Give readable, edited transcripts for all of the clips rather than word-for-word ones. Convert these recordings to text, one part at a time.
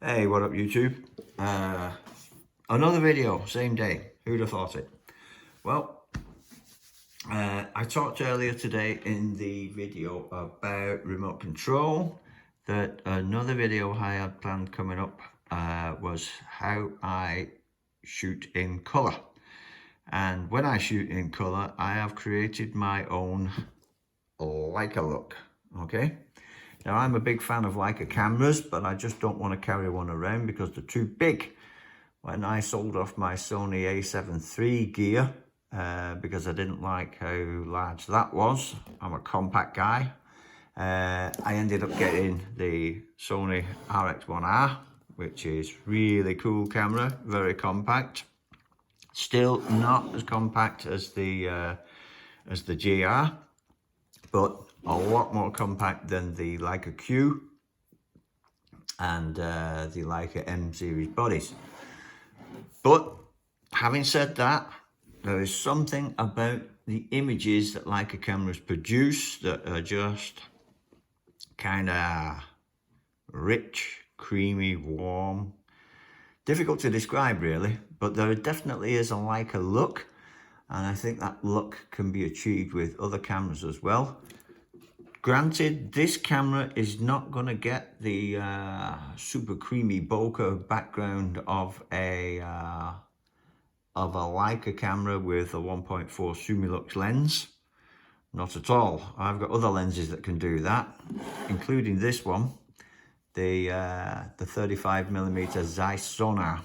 Hey, what up YouTube? Another video, same day. Who'd have thought it? Well, I talked earlier today in the video about remote control, that another video I had planned coming up was how I shoot in colour. And when I shoot in colour, I have created my own Leica Look, okay? Now, I'm a big fan of Leica cameras, but I just don't want to carry one around because they're too big. When I sold off my Sony a7 III gear, because I didn't like how large that was, I'm a compact guy, I ended up getting the Sony RX1R, which is really cool camera, very compact. Still not as compact as the GR, but a lot more compact than the Leica Q and the Leica M series bodies. But having said that, there is something about the images that Leica cameras produce that are just kind of rich, creamy, warm. Difficult to describe really, but there definitely is a Leica look, and I think that look can be achieved with other cameras as well. Granted, this camera is not going to get the super creamy bokeh background of a Leica camera with a 1.4 Sumilux lens. Not at all. I've got other lenses that can do that, including this one, the 35mm Zeiss Sonar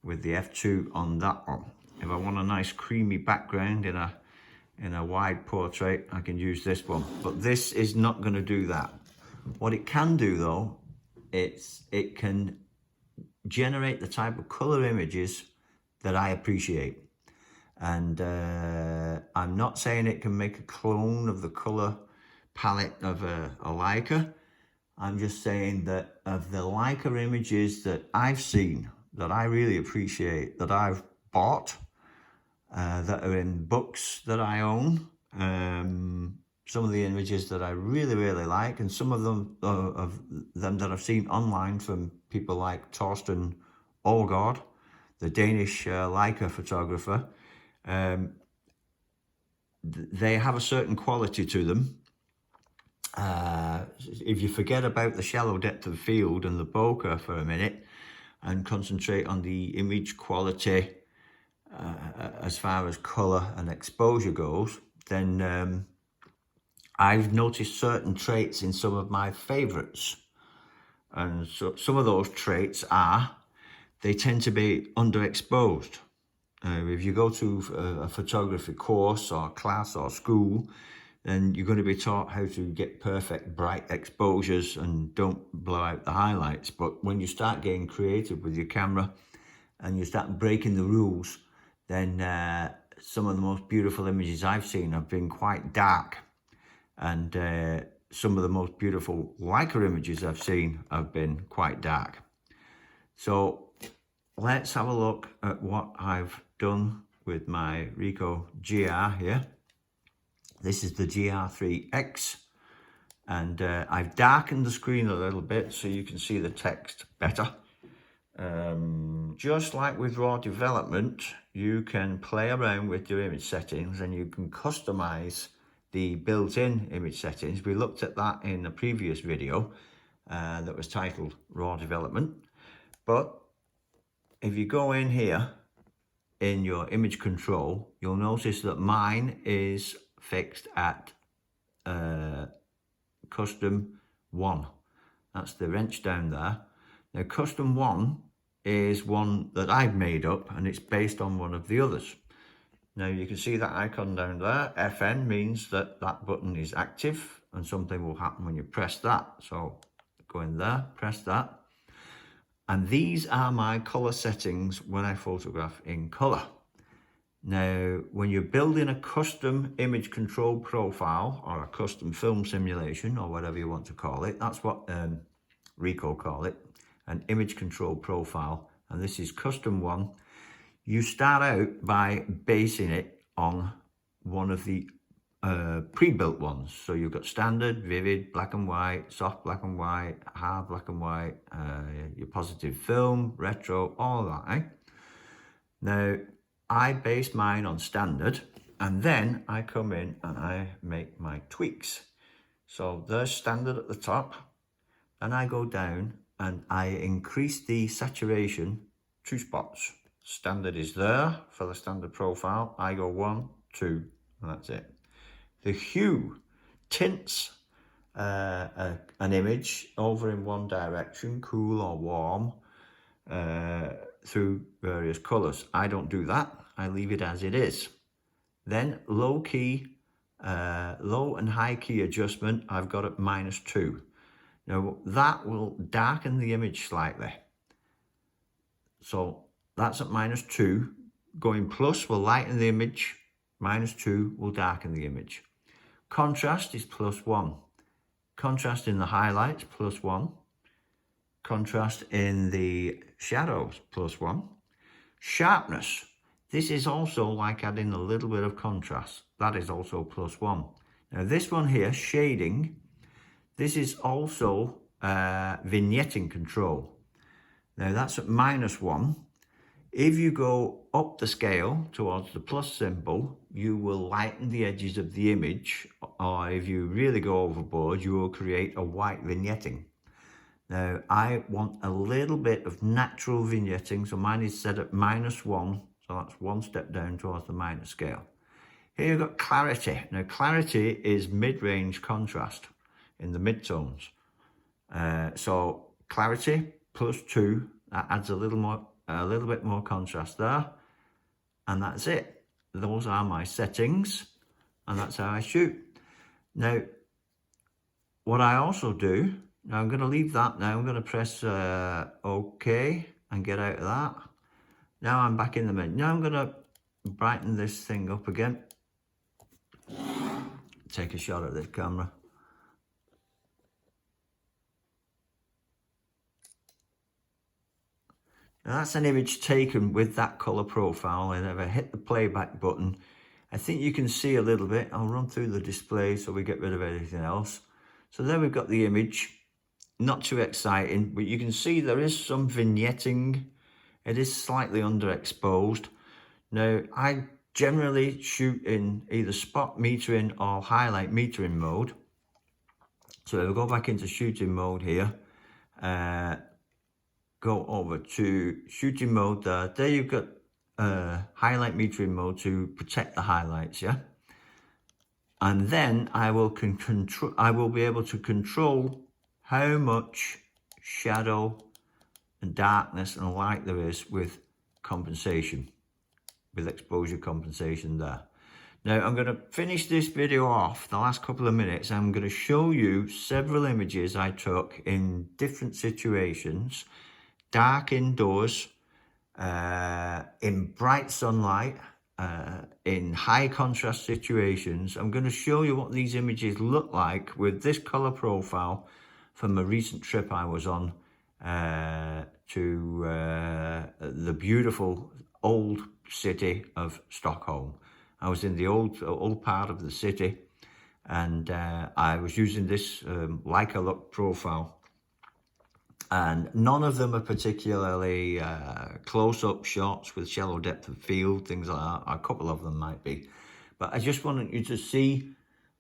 with the f2 on that one. If I want a nice creamy background in a wide portrait, I can use this one, but this is not going to do that. What it can do though, it can generate the type of color images that I appreciate. And I'm not saying it can make a clone of the color palette of a Leica. I'm just saying that of the Leica images that I've seen, that I really appreciate, that I've bought, that are in books that I own, some of the images that I really like, and some of them that I've seen online from people like Thorsten Overgaard, the Danish Leica photographer. They have a certain quality to them. If you forget about the shallow depth of field and the bokeh for a minute and concentrate on the image quality as far as color and exposure goes, then I've noticed certain traits in some of my favorites. And so some of those traits are, they tend to be underexposed. If you go to a photography course or class or school, then you're going to be taught how to get perfect bright exposures and don't blow out the highlights. But when you start getting creative with your camera and you start breaking the rules, then some of the most beautiful images I've seen have been quite dark. And some of the most beautiful Leica images I've seen have been quite dark. So let's have a look at what I've done with my Ricoh GR here. This is the GR3x, and I've darkened the screen a little bit so you can see the text better. Just like with raw development, you can play around with your image settings and you can customize the built-in image settings. We looked at that in a previous video that was titled Raw Development. But if you go in here in your image control, you'll notice that mine is fixed at custom 1. That's the wrench down there. Now custom 1 is one that I've made up, and it's based on one of the others. Now you can see that icon down there. FN means that that button is active and something will happen when you press that. So go in there, press that. And these are my color settings when I photograph in color. Now, when you're building a custom image control profile or a custom film simulation or whatever you want to call it, that's what Ricoh call it, an image control profile, and this is custom 1. You start out by basing it on one of the pre-built ones. So you've got standard, vivid, black and white, soft black and white, hard black and white, your positive film, retro, all that, eh? Now, I based mine on standard, and then I come in and I make my tweaks. So there's standard at the top, and I go down and I increase the saturation 2 spots. Standard is there for the standard profile. I go 1, 2, and that's it. The hue tints an image over in one direction, cool or warm, through various colors. I don't do that. I leave it as it is. Then low and high key adjustment, I've got at -2. Now that will darken the image slightly. So that's at -2. Going plus will lighten the image. -2 will darken the image. Contrast is +1. Contrast in the highlights, +1. Contrast in the shadows, +1. Sharpness. This is also like adding a little bit of contrast. That is also +1. Now this one here, shading, this is also vignetting control. Now that's at -1. If you go up the scale towards the plus symbol, you will lighten the edges of the image, or if you really go overboard, you will create a white vignetting. Now I want a little bit of natural vignetting, so mine is set at -1, so that's 1 step down towards the minus scale. Here you've got clarity. Now clarity is mid-range contrast in the midtones. So clarity +2, that adds a little bit more contrast there, and that's it. Those are my settings, and that's how I shoot. Now what I also do, now I'm going to leave that now, I'm going to press OK and get out of that. Now I'm back in the mid. Now I'm going to brighten this thing up again. Take a shot at this camera. Now that's an image taken with that colour profile, and if I hit the playback button, I think you can see a little bit. I'll run through the display so we get rid of everything else. So there we've got the image. Not too exciting, but you can see there is some vignetting. It is slightly underexposed. Now I generally shoot in either spot metering or highlight metering mode. So if I go back into shooting mode here, go over to shooting mode there you've got highlight metering mode to protect the highlights, yeah. And then I will be able to control how much shadow and darkness and light there is with compensation, with exposure compensation there. Now I'm going to finish this video off, the last couple of minutes. I'm going to show you several images I took in different situations, dark indoors, in bright sunlight, in high contrast situations. I'm going to show you what these images look like with this color profile from a recent trip I was on to the beautiful old city of Stockholm. I was in the old part of the city, and I was using this Leica Look profile. And none of them are particularly close-up shots with shallow depth of field, things like that. A couple of them might be. But I just wanted you to see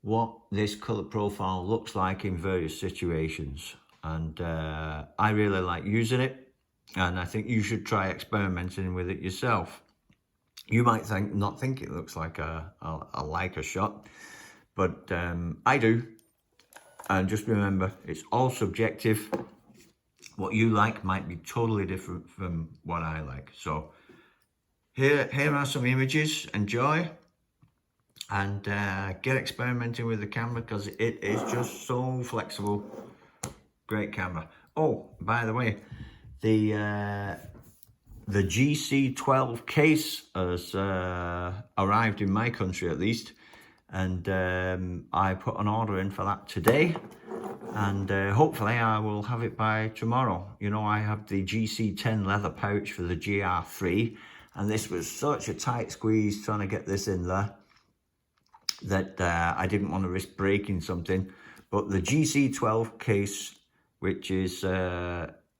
what this colour profile looks like in various situations. And I really like using it. And I think you should try experimenting with it yourself. You might not think it looks like a Leica shot, but I do. And just remember, it's all subjective. What you like might be totally different from what I like. So here are some images. Enjoy, and get experimenting with the camera, because it is just so flexible. Great camera. Oh, by the way, the GC12 case has arrived in my country, at least, and I put an order in for that today. And hopefully I will have it by tomorrow. You know, I have the GC10 leather pouch for the GR3, and this was such a tight squeeze trying to get this in there. that I didn't want to risk breaking something. But the GC12 case, which is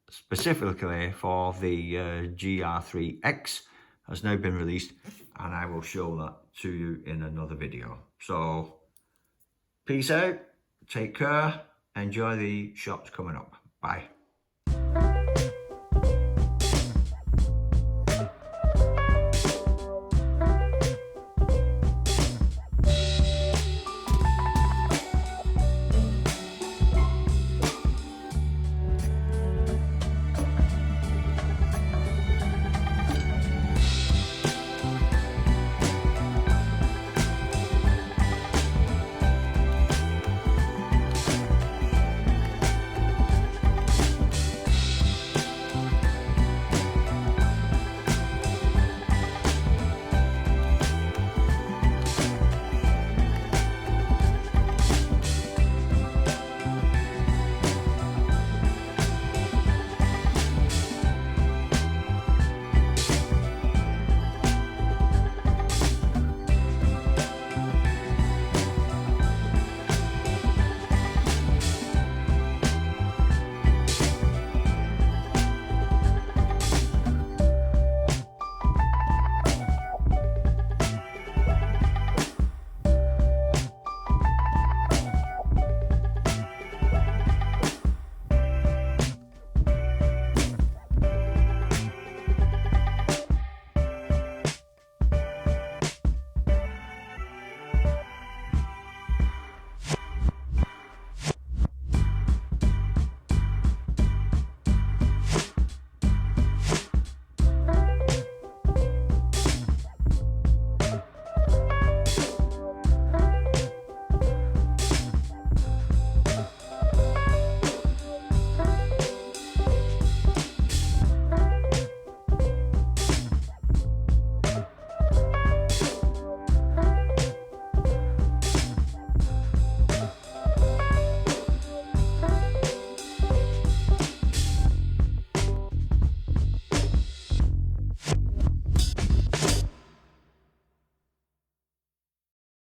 specifically for the GR3X, has now been released, and I will show that to you in another video. So peace out, take care, enjoy the shots coming up. Bye.